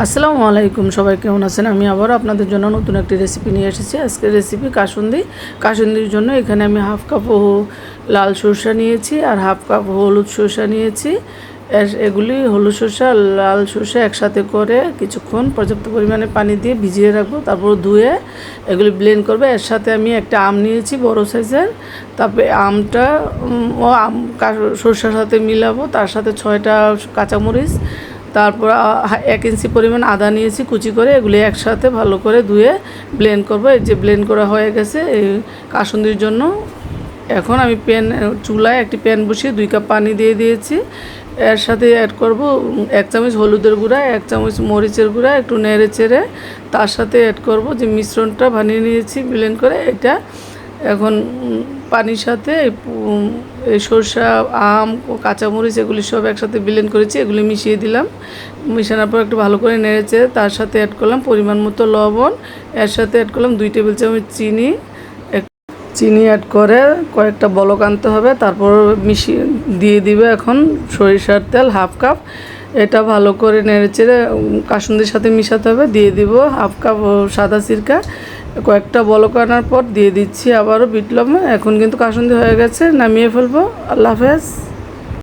আসসালামু আলাইকুম, সবাই কেমন আছেন? আমি আবার আপনাদের জন্য নতুন একটি রেসিপি নিয়ে এসেছি। আজকের রেসিপি কাসুন্দির জন্য এখানে আমি হাফ কাপ লাল সরষা নিয়েছি আর হাফ কাপ হলুদ সরষা নিয়েছি। এগুলি হলুদ সরষা লাল সরষা একসাথে করে কিছুক্ষণ পর্যাপ্ত পরিমাণে পানি দিয়ে ভিজিয়ে রাখবো, তারপর ধুয়ে এগুলি ব্লেন্ড করবে। এর সাথে আমি একটা আম নিয়েছি বড় সাইজের, তারপরে আমটা সরষার সাথে মিলাবো, তার সাথে 6টা কাঁচামরিচ, তারপর 1 ইঞ্চি পরিমাণ আদা নিয়েছি কুচি করে। এগুলি একসাথে ভালো করে ধুয়ে ব্লেন্ড করবো। এই যে ব্লেন্ড করা হয়ে গেছে এই কাসুন্দির জন্য। এখন আমি চুলায় একটি প্যান বসিয়ে 2 কাপ পানি দিয়ে দিয়েছি। এর সাথে অ্যাড করব 1 চামচ হলুদের গুঁড়া, 1 চামচ মরিচের গুঁড়া, একটু নেড়ে চেড়ে তার সাথে অ্যাড করব যে মিশ্রণটা বানিয়ে নিয়েছি ব্লেন্ড করে। এটা এখন পানির সাথে এই সরষা, আম ও কাঁচামরিচ এগুলি সব একসাথে ব্লেন্ড করেছি, এগুলি মিশিয়ে দিলাম। মিশানোর পর একটু ভালো করে নেড়েছে তার সাথে অ্যাড করলাম পরিমাণ মতো লবণ। এর সাথে অ্যাড করলাম 2 টেবিল চামচ চিনি অ্যাড করে কয়েকটা বলক আনতে হবে, তারপর মিশিয়ে দিয়ে দিবে এখন সরিষার তেল হাফ কাপ। এটা ভালো করে নেড়েচেড়ে কাসুন্দির সাথে মিশাতে হবে। দিয়ে দিব হাফ কাপ সাদা সিরকা। কয়েকটা বলক আনার পর দিয়ে দিচ্ছি আবারও বিট লবণ। এখন কিন্তু কাসুন্দি হয়ে গেছে, নামিয়ে ফেলবো। আল্লাহ হাফেজ।